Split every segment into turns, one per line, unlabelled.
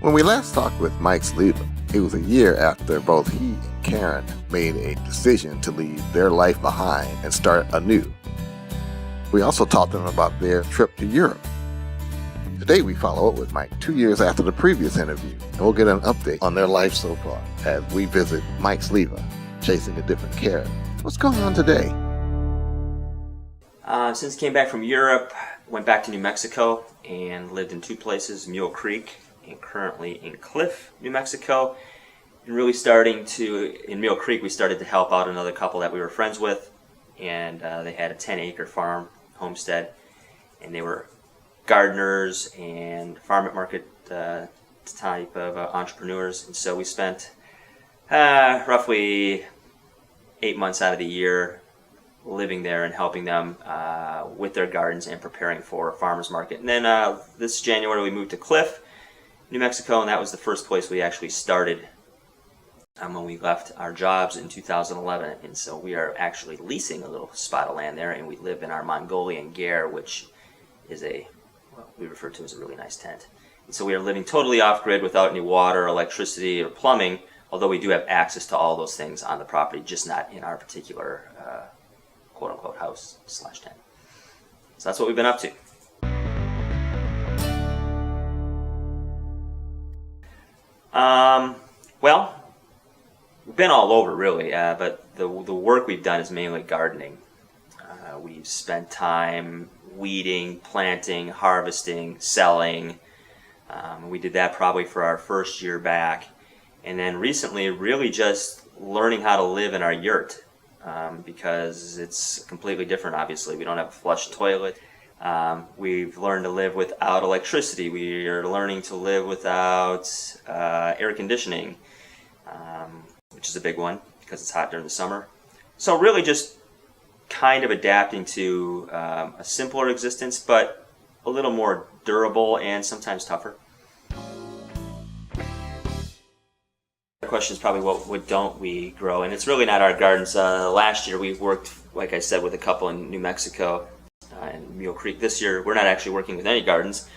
When we last talked with Mike Sliwa, it was a year after both he and Karen made a decision to leave their life behind and start anew. We also talked to them about their trip to Europe. Today we follow up with Mike 2 years after the previous interview, and we'll get an update on their life so far as we visit Mike Sliwa, chasing a different carrot. What's going on today?
Since I came back from Europe, went back to New Mexico and lived in two places, Mule Creek and currently in Cliff, New Mexico. And really in Mule Creek, we started to help out another couple that we were friends with, and they had a 10-acre farm homestead, and they were gardeners and farm at market type of entrepreneurs. And so we spent roughly 8 months out of the year living there and helping them with their gardens and preparing for a farmer's market. And then this January we moved to Cliff, New Mexico, and that was the first place we actually started when we left our jobs in 2011. And so we are actually leasing a little spot of land there, and we live in our Mongolian ger, which is what we refer to as a really nice tent. And so we are living totally off-grid without any water, electricity, or plumbing, although we do have access to all those things on the property, just not in our particular quote-unquote house/tent. So that's what we've been up to. Well, we've been all over really, but the work we've done is mainly gardening. We've spent time weeding, planting, harvesting, selling. We did that probably for our first year back. And then recently really just learning how to live in our yurt, because it's completely different, obviously. We don't have a flush toilet. We've learned to live without electricity. We are learning to live without air conditioning, which is a big one because it's hot during the summer. So really just kind of adapting to a simpler existence, but a little more durable and sometimes tougher. The question is probably what don't we grow, and it's really not our gardens. Last year we worked, like I said, with a couple in New Mexico and Mule Creek. This year we're not actually working with any gardens,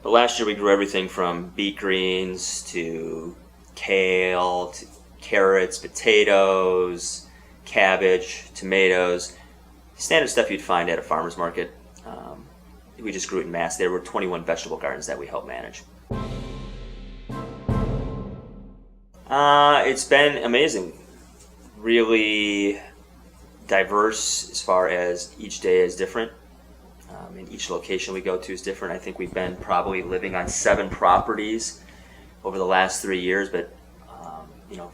but last year we grew everything from beet greens to kale to carrots, potatoes, cabbage, tomatoes, standard stuff you'd find at a farmer's market. We just grew it in mass. There were 21 vegetable gardens that we helped manage. It's been amazing, really diverse as far as each day is different. And each location we go to is different. I think we've been probably living on 7 properties over the last 3 years, but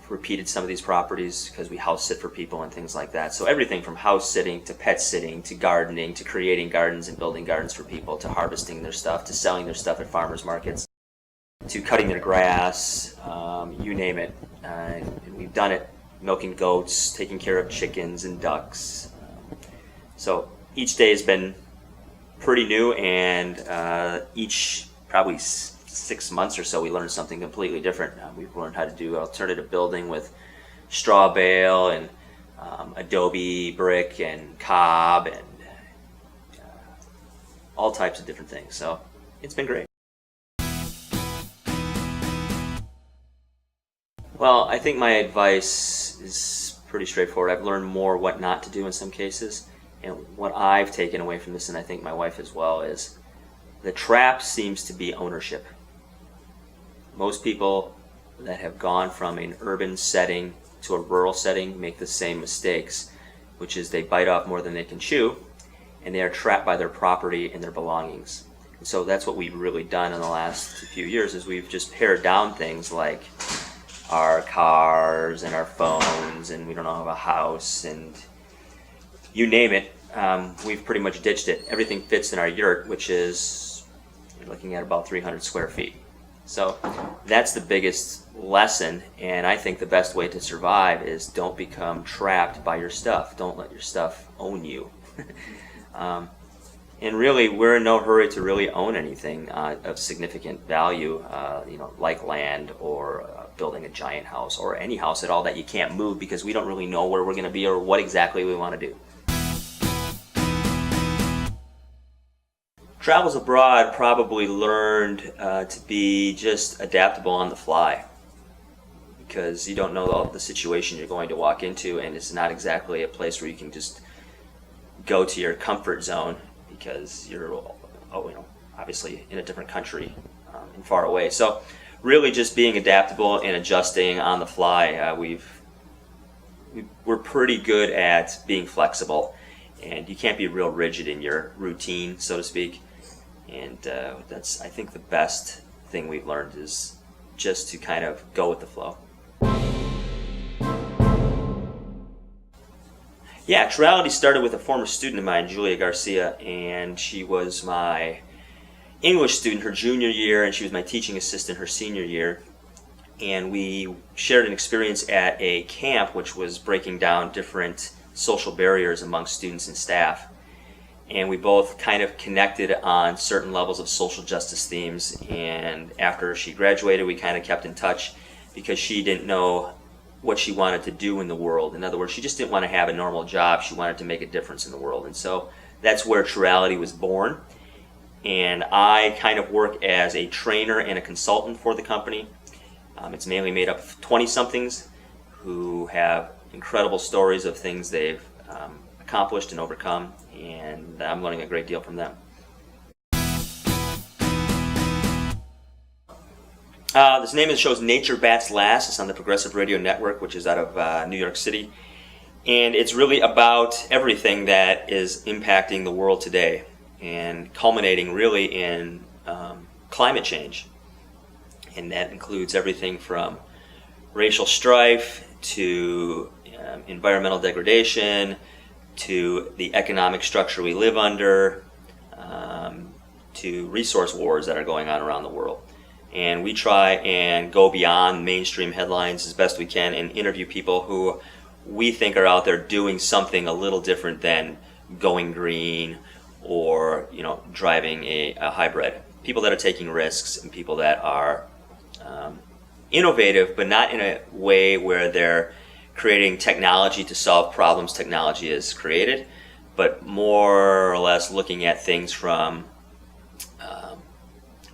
repeated some of these properties because we house sit for people and things like that. So everything from house sitting to pet sitting to gardening to creating gardens and building gardens for people to harvesting their stuff to selling their stuff at farmers markets to cutting their grass, you name it. And we've done it, milking goats, taking care of chickens and ducks. So each day has been pretty new, and each probably 6 months or so we learn something completely different. We've learned how to do alternative building with straw bale and adobe brick and cob and all types of different things. So it's been great. Well, I think my advice is pretty straightforward. I've learned more what not to do in some cases, and what I've taken away from this, and I think my wife as well, is the trap seems to be ownership. Most people that have gone from an urban setting to a rural setting make the same mistakes, which is they bite off more than they can chew, and they are trapped by their property and their belongings. And so that's what we've really done in the last few years, is we've just pared down things like our cars and our phones, and we don't have a house, and you name it. We've pretty much ditched it. Everything fits in our yurt, which is, you're looking at about 300 square feet. So that's the biggest lesson, and I think the best way to survive is don't become trapped by your stuff. Don't let your stuff own you. And really, we're in no hurry to really own anything of significant value, like land or building a giant house or any house at all that you can't move, because we don't really know where we're going to be or what exactly we want to do. Travels abroad probably learned to be just adaptable on the fly, because you don't know the situation you're going to walk into, and it's not exactly a place where you can just go to your comfort zone, because you're obviously in a different country and far away. So really just being adaptable and adjusting on the fly. We're pretty good at being flexible, and you can't be real rigid in your routine, so to speak. And that's, I think, the best thing we've learned is just to kind of go with the flow. Yeah, actuality started with a former student of mine, Julia Garcia, and she was my English student her junior year, and she was my teaching assistant her senior year. And we shared an experience at a camp which was breaking down different social barriers among students and staff. And we both kind of connected on certain levels of social justice themes. And after she graduated, we kind of kept in touch, because she didn't know what she wanted to do in the world. In other words, she just didn't want to have a normal job. She wanted to make a difference in the world. And so that's where Truality was born. And I kind of work as a trainer and a consultant for the company. It's mainly made up of 20-somethings who have incredible stories of things they've accomplished and overcome, and I'm learning a great deal from them. This name of the show is Nature Bats Last. It's on the Progressive Radio Network, which is out of New York City. And it's really about everything that is impacting the world today, and culminating really in climate change. And that includes everything from racial strife to environmental degradation to the economic structure we live under, to resource wars that are going on around the world. And we try and go beyond mainstream headlines as best we can and interview people who we think are out there doing something a little different than going green or driving a hybrid. People that are taking risks, and people that are innovative, but not in a way where they're creating technology to solve problems technology has created, but more or less looking at things from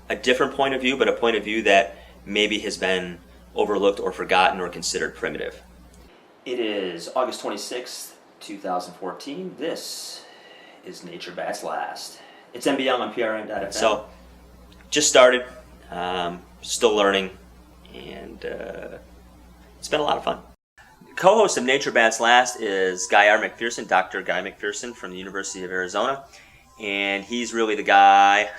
a different point of view, but a point of view that maybe has been overlooked or forgotten or considered primitive. It is August 26th, 2014. This is Nature Bats Last. It's NBL on PRN.FM. So, just started, still learning, and it's been a lot of fun. Co-host of Nature Bats Last is Guy R. McPherson, Dr. Guy McPherson from the University of Arizona. And he's really the guy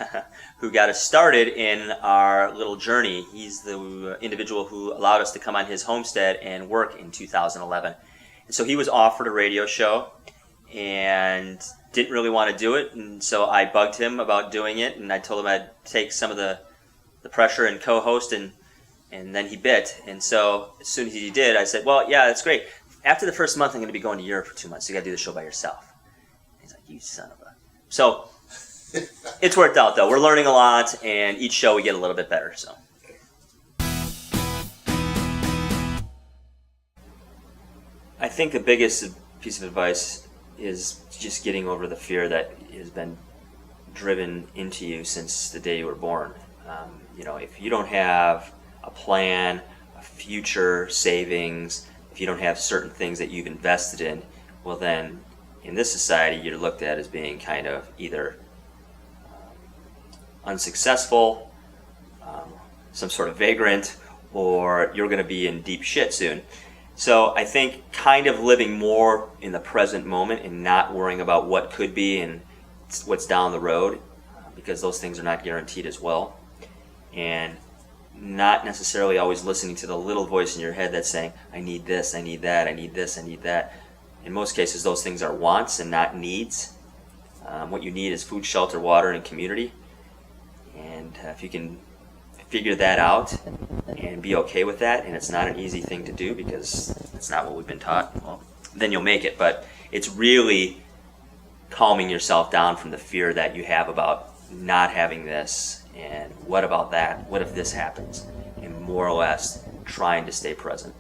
who got us started in our little journey. He's the individual who allowed us to come on his homestead and work in 2011. And so he was offered a radio show and didn't really want to do it. And so I bugged him about doing it, and I told him I'd take some of the pressure and co-host, and then he bit. And so as soon as he did, I said, well, yeah, that's great. After the first month, I'm going to be going to Europe for 2 months, so you got to do the show by yourself. He's like, you son of a... So it's worked out, though. We're learning a lot, and each show we get a little bit better. So I think the biggest piece of advice is just getting over the fear that has been driven into you since the day you were born. If you don't have a plan, a future savings, if you don't have certain things that you've invested in, well then, in this society, you're looked at as being kind of either unsuccessful, some sort of vagrant, or you're going to be in deep shit soon. So I think kind of living more in the present moment and not worrying about what could be and what's down the road, because those things are not guaranteed as well. And not necessarily always listening to the little voice in your head that's saying, I need this, I need that, I need this, I need that. In most cases, those things are wants and not needs. What you need is food, shelter, water, and community. And if you can figure that out and be okay with that, and it's not an easy thing to do because it's not what we've been taught, well, then you'll make it. But it's really calming yourself down from the fear that you have about not having this, and what about that? What if this happens? And more or less trying to stay present.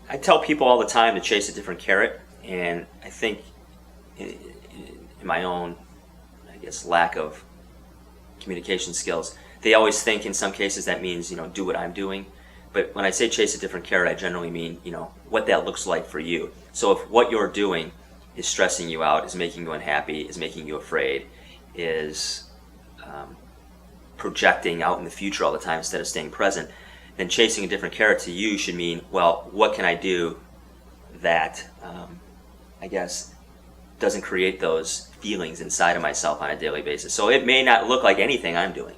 I tell people all the time to chase a different carrot, and I think in in my own, I guess, lack of communication skills, they always think in some cases that means, do what I'm doing. But when I say chase a different carrot, I generally mean, what that looks like for you. So if what you're doing is stressing you out, is making you unhappy, is making you afraid, is projecting out in the future all the time instead of staying present, then chasing a different carrot to you should mean, well, what can I do that, I guess, doesn't create those feelings inside of myself on a daily basis. So it may not look like anything I'm doing.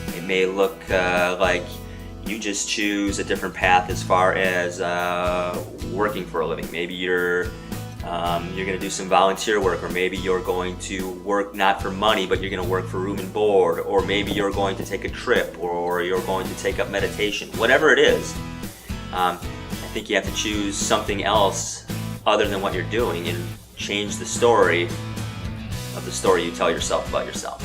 It may look like you just choose a different path as far as working for a living. Maybe you're going to do some volunteer work, or maybe you're going to work not for money, but you're going to work for room and board, or maybe you're going to take a trip, or you're going to take up meditation. Whatever it is, I think you have to choose something else other than what you're doing and change the story of the story you tell yourself about yourself.